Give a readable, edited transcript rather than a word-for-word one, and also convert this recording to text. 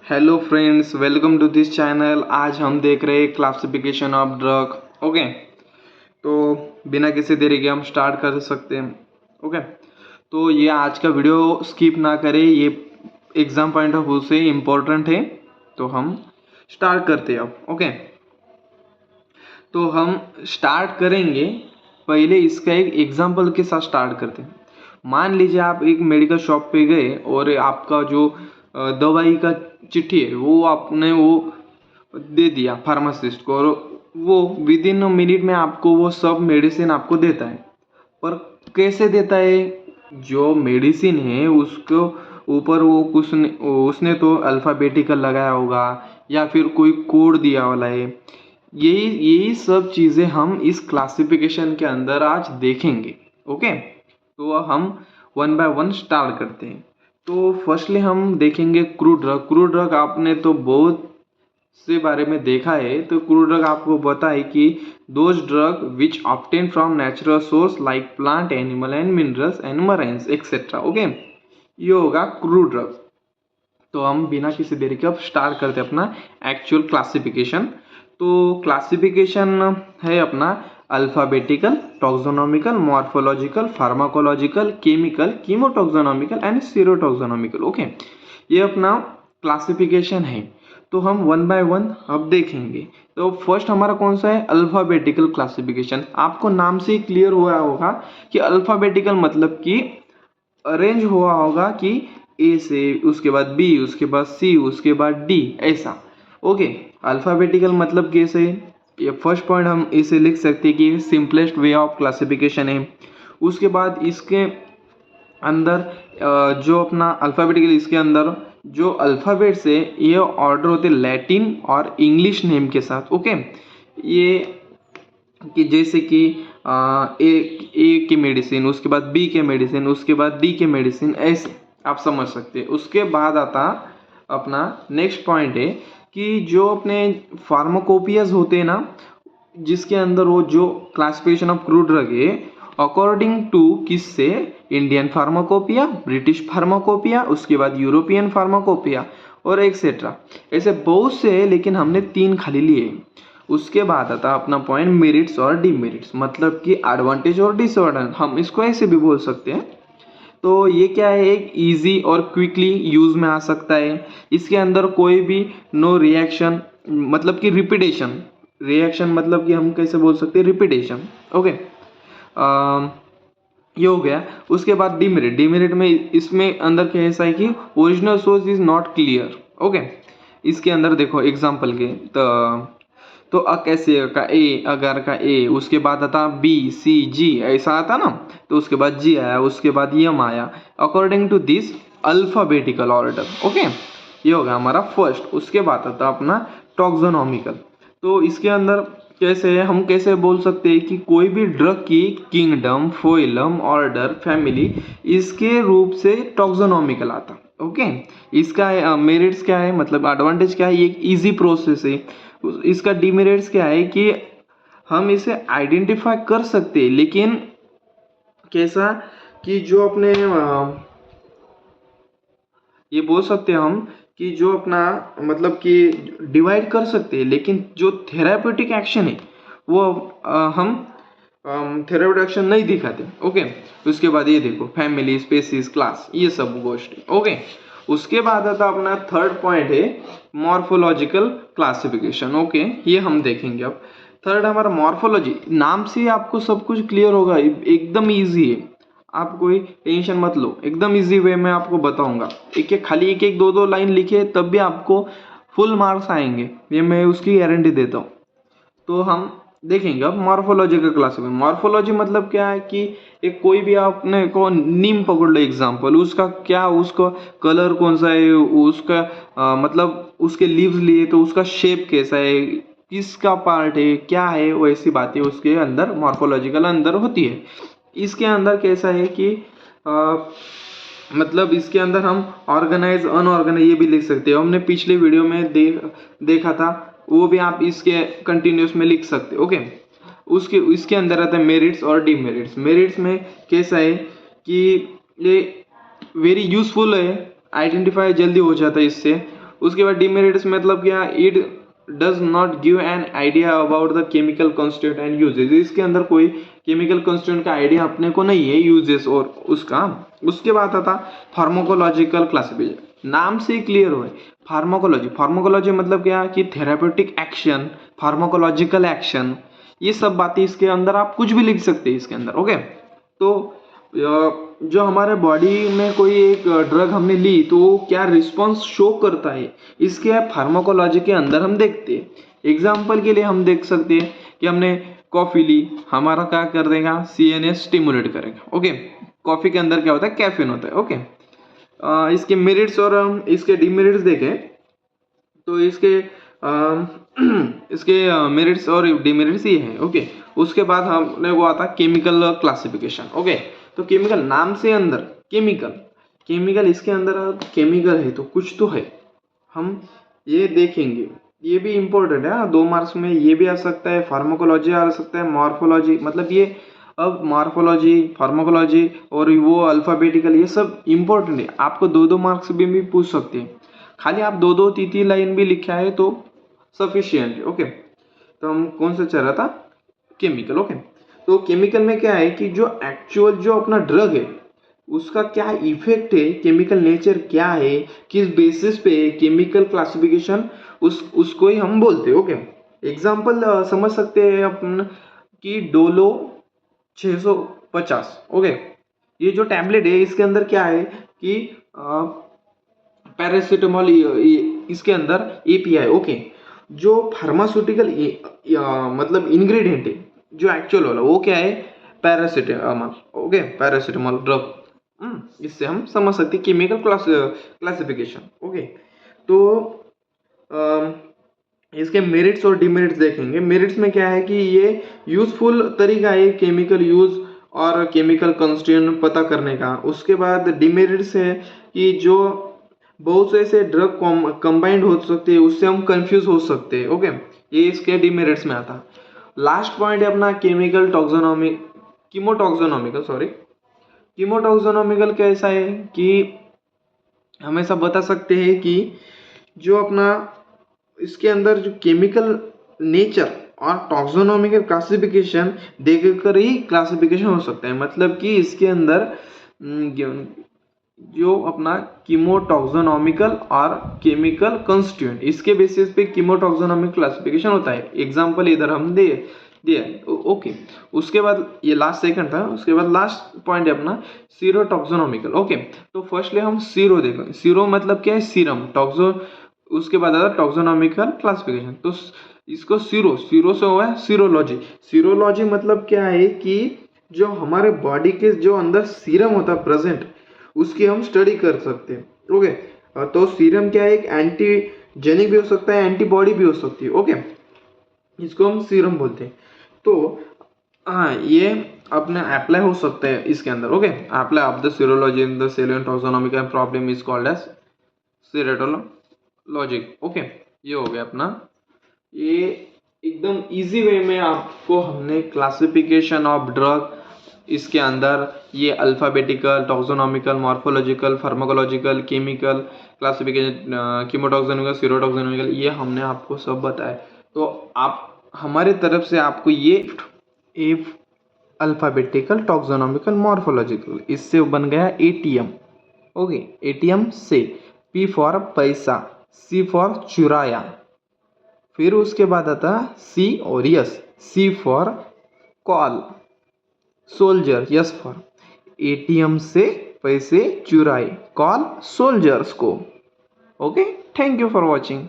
Hello friends, welcome to this channel. आज हम देख रहे हैं क्लासिफिकेशन ऑफ ड्रग। ओके, तो बिना किसी देरी के हम स्टार्ट कर सकते हैं। ओके, तो ये आज का वीडियो स्किप ना करें, ये एग्जाम पॉइंट ऑफ व्यू से इम्पोर्टेंट है। तो हम स्टार्ट करते हैं अब। ओके, तो हम स्टार्ट करेंगे। पहले इसका एक एग्जाम्पल के साथ स्टार्ट करते हैं। मान लीजिए आप एक मेडिकल शॉप पे गए और आपका जो दवाई का चिट्ठी है वो आपने वो दे दिया फार्मासिस्ट को, और वो विद इन मिनट में आपको वो सब मेडिसिन आपको देता है। पर कैसे देता है? जो मेडिसिन है उसको ऊपर वो कुछ उसने तो अल्फ़ाबेटिकल लगाया होगा या फिर कोई कोड दिया वाला है। यही यही सब चीज़ें हम इस क्लासिफिकेशन के अंदर आज देखेंगे। ओके, तो हम वन बाय वन स्टार्ट करते हैं। तो फर्स्टली हम देखेंगे क्रूड ड्रग। क्रूड ड्रग आपने तो बहुत से बारे में देखा है। तो क्रूड ड्रग आपको पता है कि those drug which obtain from natural source like plant, animal and minerals and marines etcetera. Okay, ये होगा क्रूड ड्रग। तो हम बिना किसी देरी के अब स्टार्ट करते हैं अपना एक्चुअल क्लासिफिकेशन। तो क्लासिफिकेशन है अपना alphabetical, taxonomical, morphological, pharmacological, chemical, chemotaxonomical and serotaxonomical. Okay, ये अपना क्लासिफिकेशन है। तो हम वन बाय वन अब देखेंगे। तो फर्स्ट हमारा कौन सा है? Alphabetical classification. आपको नाम से ही क्लियर हुआ होगा कि अल्फ़ाबेटिकल मतलब कि अरेंज हुआ होगा कि ए से, उसके बाद बी, उसके बाद सी, उसके बाद डी, ऐसा। ओके, अल्फ़ाबेटिकल मतलब कैसे? ये फर्स्ट पॉइंट हम इसे लिख सकते हैं कि सिंपलेस्ट वे ऑफ क्लासिफिकेशन है। उसके बाद इसके अंदर जो अपना अल्फ़ाबेटिकल, इसके अंदर जो अल्फ़ाबेट्स है ये ऑर्डर होते लैटिन और इंग्लिश नेम के साथ। ओके, ये कि जैसे कि ए की मेडिसिन, उसके बाद बी के मेडिसिन, उसके बाद डी के मेडिसिन, ऐसे आप समझ सकते हैं। उसके बाद आता अपना नेक्स्ट पॉइंट है कि जो अपने फार्माकोपियाज होते हैं ना, जिसके अंदर वो जो क्लासिफिकेशन ऑफ क्रूड ड्रग है अकॉर्डिंग टू किससे? इंडियन फार्माकोपिया, ब्रिटिश फार्माकोपिया, उसके बाद यूरोपियन फार्माकोपिया और एक्सेट्रा। ऐसे बहुत से है, लेकिन हमने 3 खाली लिए। उसके बाद आता अपना पॉइंट मेरिट्स और डिमेरिट्स, मतलब कि एडवांटेज और डिसएडवांटेज, हम इसको ऐसे भी बोल सकते हैं। तो ये क्या है? एक इजी और क्विकली यूज में आ सकता है। इसके अंदर कोई भी नो रिएक्शन, मतलब कि रिपीटेशन। रिएक्शन मतलब कि हम कैसे बोल सकते हैं? रिपीटेशन। ओके, ये हो गया। उसके बाद डिमेरिट। डिमेरिट में इसमें अंदर क्या ऐसा है कि original source is not clear. Okay, इसके अंदर देखो एग्जांपल के तो कैसे का ए, अगर का ए, उसके बाद आता बी, सी, जी, ऐसा आता ना। तो उसके बाद जी आया, उसके बाद यम आया, according to this alphabetical order. Okay, ये होगा हमारा फर्स्ट। उसके बाद आता अपना टॉक्सोनॉमिकल। तो इसके अंदर कैसे है, हम कैसे बोल सकते हैं कि कोई भी ड्रग की किंगडम, फोइलम, ऑर्डर, फैमिली, इसके रूप से टॉक्सोनॉमिकल आता। ओके, इसका मेरिट्स क्या है, मतलब एडवांटेज क्या है? ये एक ईजी प्रोसेस है। इसका डिमेरिट्स क्या है कि हम इसे आइडेंटिफाई कर सकते हैं, लेकिन कैसा कि जो अपने ये बोल सकते हैं हम कि जो अपना मतलब कि डिवाइड कर सकते हैं, लेकिन जो थेरापेटिक एक्शन है वो हम थेरापेटिक एक्शन नहीं दिखाते। ओके, उसके बाद ये देखो फैमिली, स्पेसीज, क्लास, ये सब गोष्ट। ओके, उसके बाद आता अपना थर्ड पॉइंट है मॉर्फोलॉजिकल क्लासिफिकेशन। ओके, ये हम देखेंगे अब। थर्ड हमारा मॉर्फोलॉजी। नाम से आपको सब कुछ क्लियर होगा, एकदम ईजी है। आप कोई टेंशन मत लो, एकदम इजी वे में आपको बताऊंगा। एक एक खाली एक एक दो दो लाइन लिखे तब भी आपको फुल मार्क्स आएंगे, ये मैं उसकी गारंटी देता हूँ। तो हम देखेंगे अब मॉर्फोलॉजी का क्लासिफिकेशन। मॉर्फोलॉजी मतलब क्या है कि एक कोई भी आपने को नीम पकड़ लो एग्जांपल, उसका क्या, उसका कलर कौन सा है, उसका मतलब उसके लीव्स लिए तो उसका शेप कैसा है, किसका पार्ट है, क्या है, वैसी बातें उसके अंदर मॉर्फोलॉजिकल अंदर होती है। इसके अंदर कैसा है कि मतलब इसके अंदर हम ऑर्गेनाइज, अनऑर्गेनाइज ये भी लिख सकते हो। हमने पिछले वीडियो में देखा था, वो भी आप इसके कंटिन्यूस में लिख सकते हो। ओके, उसके इसके अंदर आता है मेरिट्स और डिमेरिट्स। मेरिट्स में कैसा है कि ये वेरी यूजफुल है, आइडेंटिफाई जल्दी हो जाता है इससे। उसके बाद डिमेरिट्स मतलब क्या, it does not give an idea about the chemical constituent and uses, इसके अंदर कोई केमिकल कॉन्स्टिट्यूएंट का आइडिया अपने को नहीं है, यूजेस और उसका। उसके बाद आता फार्माकोलॉजिकल क्लासिफिकेशन, नाम से ही क्लियर हो, फार्माकोलॉजी, फार्माकोलॉजी मतलब क्या कि थेरापेटिक एक्शन, फार्माकोलॉजिकल एक्शन, ये सब बातें इसके अंदर आप कुछ भी लिख सकते हैं इसके अंदर। ओके, तो जो हमारे बॉडी में कोई एक ड्रग हमने ली तो वो क्या रिस्पॉन्स शो करता है, इसके फार्माकोलॉजी के अंदर हम देखते हैं। एग्जाम्पल के लिए हम देख सकते हैं कि हमने कॉफ़ी ली, हमारा क्या कर देगा, CNS स्टिमुलेट करेगा। ओके, कॉफ़ी के अंदर क्या होता है, कैफीन होता है। ओके, इसके मेरिट्स और इसके डिमेरिट्स देखें तो इसके मेरिट्स और डिमेरिट्स ये है। ओके, उसके बाद हमने वो आता केमिकल क्लासिफिकेशन। ओके, तो केमिकल, नाम से अंदर केमिकल इसके अंदर केमिकल है तो कुछ तो है, हम ये देखेंगे, ये भी इम्पोर्टेंट है। 2 मार्क्स में ये भी आ सकता है, फार्माकोलॉजी आ सकता है, मॉर्फोलॉजी, मतलब ये अब मॉर्फोलॉजी, फार्माकोलॉजी और वो अल्फाबेटिकल, ये सब इम्पोर्टेंट है, आपको 2 मार्क्स भी पूछ सकते हैं। खाली आप 2 3 लाइन भी लिखा है तो सफिशियंट है। ओके, तो हम कौन सा चल रहा था, केमिकल। ओके, तो केमिकल में क्या है कि जो एक्चुअल जो अपना ड्रग है उसका क्या इफेक्ट है, केमिकल नेचर क्या है, किस बेसिस पे केमिकल क्लासिफिकेशन, उसको ही हम बोलते हैं। ओके, एग्जांपल समझ सकते हैं अपन कि डोलो 650। ओके, ये जो टैबलेट है इसके अंदर क्या है कि पैरासीटामोल, इसके अंदर API। ओके, जो फार्मास्यूटिकल मतलब इंग्रेडिएंट है जो एक्चुअल वाला वो क्या है, पैरासीटामोल। ओके, पैरासीटामोल ड्रग, इससे हम समझ सकते हैं केमिकल क्लासिफिकेशन। ओके, तो इसके मेरिट्स और डिमेरिट्स देखेंगे। मेरिट्स में क्या है कि ये यूजफुल तरीका है केमिकल यूज और केमिकल कॉन्स्टिट्यूएंट पता करने का। उसके बाद डिमेरिट्स है कि जो बहुत से ऐसे ड्रग कंबाइंड हो सकते हैं, उससे हम कंफ्यूज हो सकते हैं। ओके, ये इसके डिमेरिट्स में आता। लास्ट पॉइंट है अपना केमिकल टॉक्सोनॉमिक, कीमोटॉक्सोनॉमिकल कैसा है कि हमेशा बता सकते हैं कि जो अपना इसके अंदर जो केमिकल नेचर और टॉक्सोनॉमिकल क्लासिफिकेशन देखकर ही क्लासिफिकेशन हो सकता है। मतलब कि इसके अंदर जो अपना कीमोटॉक्सोनॉमिकल और केमिकल कंस्टिट्यूएंट, इसके बेसिस पे कीमोटॉक्सोनॉमिक क्लासिफिकेशन होता है। एग्जांपल इधर हम दिया। ओके, उसके बाद ये लास्ट सेकंड था, उसके बाद लास्ट पॉइंट है अपना सीरोटॉक्सोनॉमिकल। ओके, तो फर्स्टली हम सीरो देखें। सीरो मतलब क्या है, सीरम, टॉक्सो, उसके बाद आता टॉक्सोनॉमिकल क्लासिफिकेशन। तो इसको सीरो से हुआ है सीरोलॉजी। सीरोलॉजी मतलब क्या है कि जो हमारे बॉडी के जो अंदर सीरम होता है प्रेजेंट, उसकी हम स्टडी कर सकते हैं। ओके, तो सीरम क्या है, एक एंटीजेनिक भी हो सकता है, एंटीबॉडी भी हो सकती है। ओके, इसको हम सीरम बोलते हैं। तो हाँ, ये अपने अप्लाई हो सकते हैं इसके अंदर। Okay, apply of the serology in the cell and taxonomical problem is called as serotology. Okay, ये हो गया अपना, ये एकदम इजी वे में आपको हमने क्लासिफिकेशन ऑफ ड्रग, इसके अंदर ये alphabetical, taxonomical, morphological, pharmacological, chemical classification, chemotaxonomical, serotaxonomical, ये हमने आपको सब बताया। तो आप हमारे तरफ से आपको ये अल्फाबेटिकल, टॉक्सोनॉमिकल, मॉर्फोलॉजिकल, इससे बन गया ATM। ओके, ATM से P फॉर पैसा, C फॉर चुराया, फिर उसके बाद आता C और S, C for call, soldier, S for ATM से पैसे चुराए, कॉल सोल्जर्स को। Okay, thank you for watching.